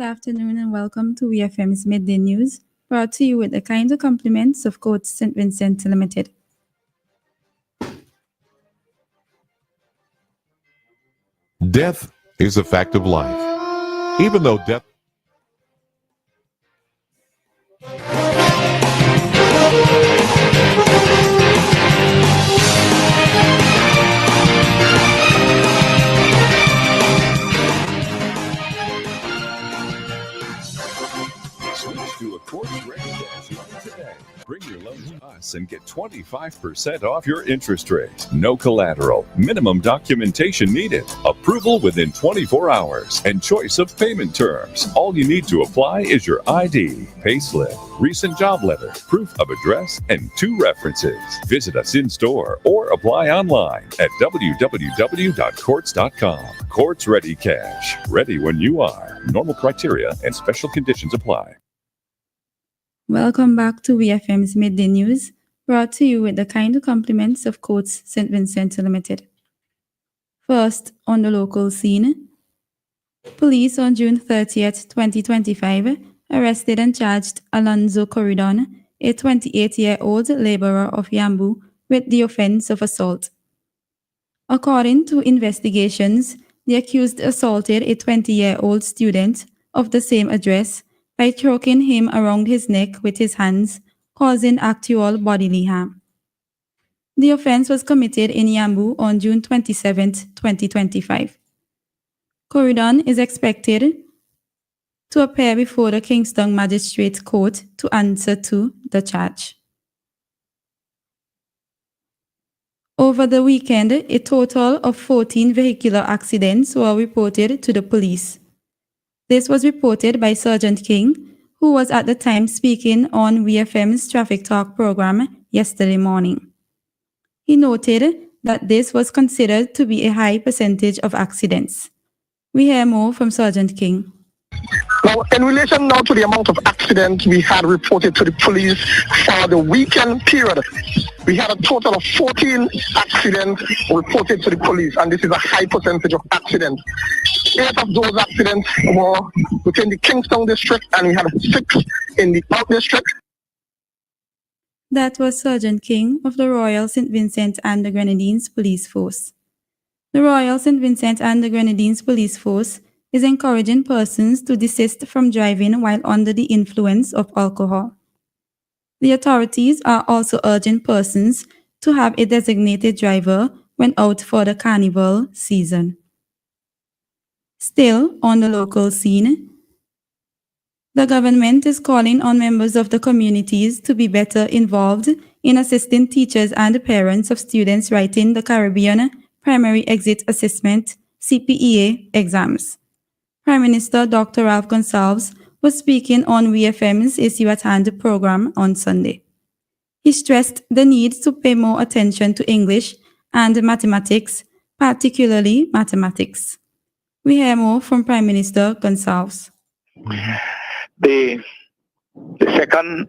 afternoon and welcome to FMs Midday News, brought to you with the kind compliments of Coach St. Vincent Limited. Death is a fact of life. Even though death Switch to a Quartz Ready Cash loan today. Bring your loan to us and get 25% off your interest rate. No collateral. Minimum documentation needed. Approval within 24 hours. And choice of payment terms. All you need to apply is your ID, payslip, recent job letter, proof of address, and 2 references. Visit us in store or apply online at www.quartz.com. Quartz Ready Cash. Ready when you are. Normal criteria and special conditions apply. Welcome back to FM's Midday News, brought to you with the kind compliments of Coach St. Vincent Limited. First, on the local scene, police on June 30th, 2025, arrested and charged Alonzo Corridon, a 28-year-old laborer of Yambu, with the offense of assault. According to investigations, the accused assaulted a 20-year-old student of the same address by choking him around his neck with his hands, causing actual bodily harm. The offense was committed in Yambu on June 27, 2025. Corridon is expected to appear before the Kingston Magistrate Court to answer to the charge. Over the weekend, a total of 14 vehicular accidents were reported to the police. This was reported by Sergeant King, who was at the time speaking on WFM's Traffic Talk program yesterday morning. He noted that this was considered to be a high percentage of accidents. We hear more from Sergeant King. Now, in relation now to the amount of accidents we had reported to the police for the weekend period, we had a total of 14 accidents reported to the police, and this is a high percentage of accidents. 8 of those accidents were within the Kingston district, and we had 6 in the Out district. That was Sergeant King of the Royal St. Vincent and the Grenadines Police Force. The Royal St. Vincent and the Grenadines Police Force is encouraging persons to desist from driving while under the influence of alcohol. The authorities are also urging persons to have a designated driver when out for the carnival season. Still on the local scene, the government is calling on members of the communities to be better involved in assisting teachers and parents of students writing the Caribbean Primary Exit Assessment (CPEA) exams. Prime Minister Dr. Ralph Gonsalves was speaking on WFM's Issue at Hand program on Sunday. He stressed the need to pay more attention to English and mathematics, particularly mathematics. We hear more from Prime Minister Gonsalves. The second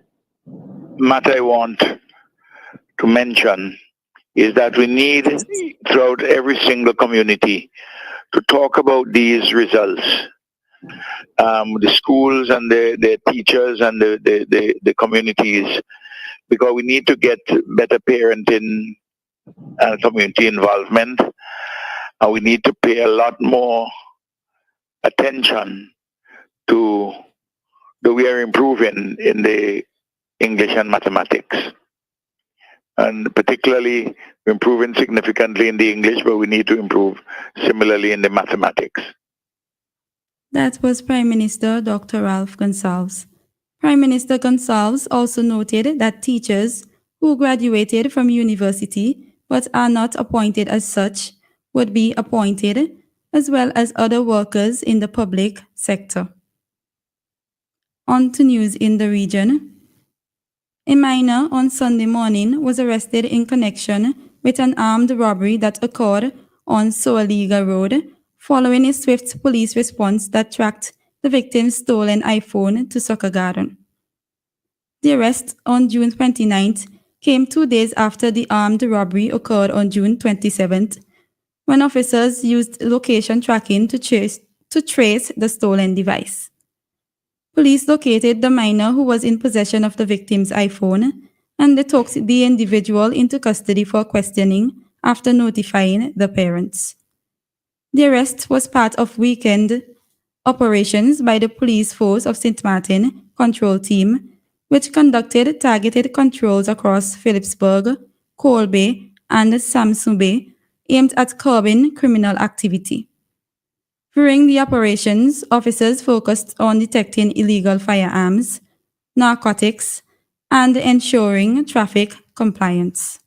matter I want to mention is that we need throughout every single community to talk about these results. The schools and the teachers and the communities, because we need to get better parenting and community involvement, and we need to pay a lot more attention to the way we're improving in the English and mathematics. And particularly, we're improving significantly in the English, but we need to improve similarly in the mathematics. That was Prime Minister Dr. Ralph Gonsalves. Prime Minister Gonsalves also noted that teachers who graduated from university but are not appointed as such would be appointed, as well as other workers in the public sector. On to news in the region. A minor on Sunday morning was arrested in connection with an armed robbery that occurred on Soaliga Road, following a swift police response that tracked the victim's stolen iPhone to Soccer Garden. The arrest on June 29th came 2 days after the armed robbery occurred on June 27th, when officers used location tracking to trace the stolen device. Police located the minor who was in possession of the victim's iPhone, and they took the individual into custody for questioning after notifying the parents. The arrest was part of weekend operations by the police force of St. Martin Control Team, which conducted targeted controls across Phillipsburg, Cole Bay, and Samson Bay, aimed at curbing criminal activity. During the operations, officers focused on detecting illegal firearms, narcotics, and ensuring traffic compliance.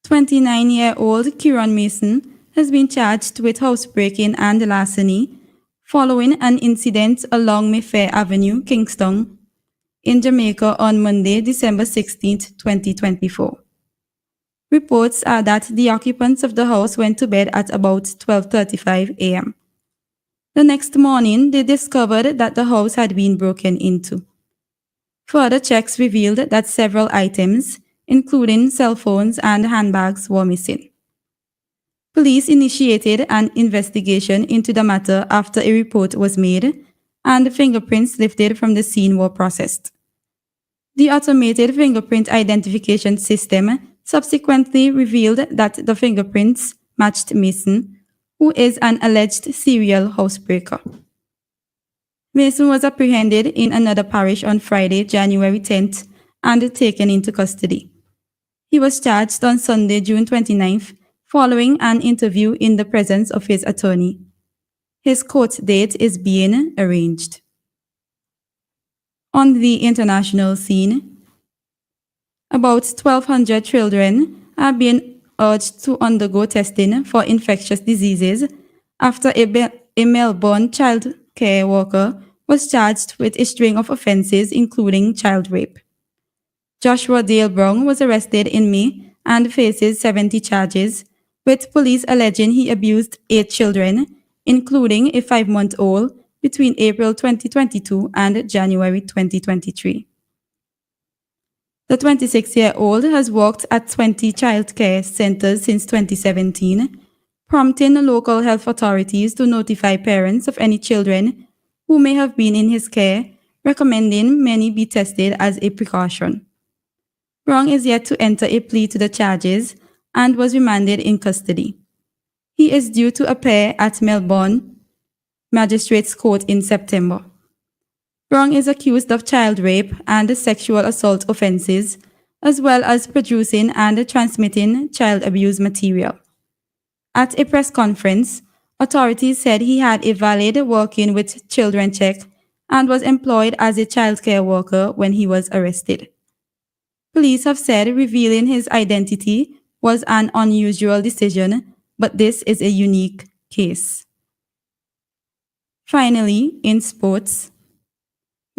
29-year-old Kieran Mason has been charged with housebreaking and larceny following an incident along Mayfair Avenue, Kingston, in Jamaica on Monday, December 16, 2024. Reports are that the occupants of the house went to bed at about 12:35 a.m. The next morning, they discovered that the house had been broken into. Further checks revealed that several items, including cell phones and handbags, were missing. Police initiated an investigation into the matter after a report was made, and fingerprints lifted from the scene were processed. The automated fingerprint identification system subsequently revealed that the fingerprints matched Mason, who is an alleged serial housebreaker. Mason was apprehended in another parish on Friday, January 10th, and taken into custody. He was charged on Sunday, June 29th, following an interview in the presence of his attorney. His court date is being arranged. On the international scene, about 1,200 children are being urged to undergo testing for infectious diseases after a Melbourne child care worker was charged with a string of offenses, including child rape. Joshua Dale Brown was arrested in May and faces 70 charges, with police alleging he abused 8 children, including a 5-month-old, between April 2022 and January 2023. The 26-year-old has worked at 20 child care centers since 2017, prompting local health authorities to notify parents of any children who may have been in his care, recommending many be tested as a precaution. Brown is yet to enter a plea to the charges and was remanded in custody. He is due to appear at Melbourne Magistrates Court in September. Brown is accused of child rape and sexual assault offenses, as well as producing and transmitting child abuse material. At a press conference, authorities said he had a valid working with children check and was employed as a child care worker when he was arrested. Police have said revealing his identity was an unusual decision, but this is a unique case. Finally, in sports,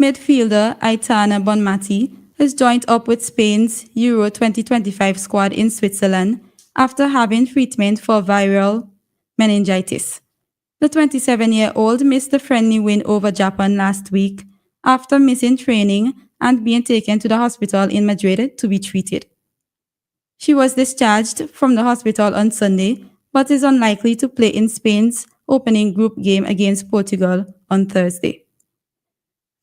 midfielder Aitana Bonmati has joined up with Spain's Euro 2025 squad in Switzerland after having treatment for viral meningitis. The 27-year-old missed the friendly win over Japan last week after missing training and being taken to the hospital in Madrid to be treated. She was discharged from the hospital on Sunday, but is unlikely to play in Spain's opening group game against Portugal on Thursday.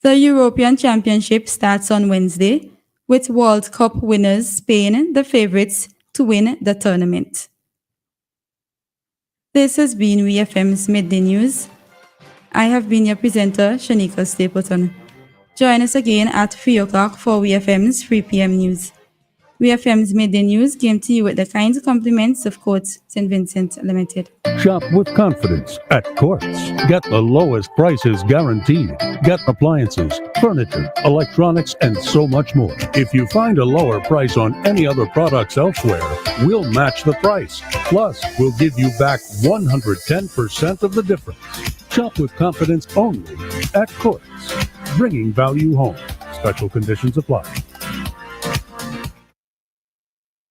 The European Championship starts on Wednesday, with World Cup winners Spain the favorites to win the tournament. This has been WeFM's Midday News. I have been your presenter, Shanika Stapleton. Join us again at 3 o'clock for WeFM's 3 p.m. news. WeFM's Midday News came to you with the kind compliments of Courts St. Vincent Limited. Shop with confidence at Courts. Get the lowest prices guaranteed. Get appliances, furniture, electronics, and so much more. If you find a lower price on any other products elsewhere, we'll match the price. Plus, we'll give you back 110% of the difference. Shop with confidence only at Courts. Bringing value home. Special conditions apply.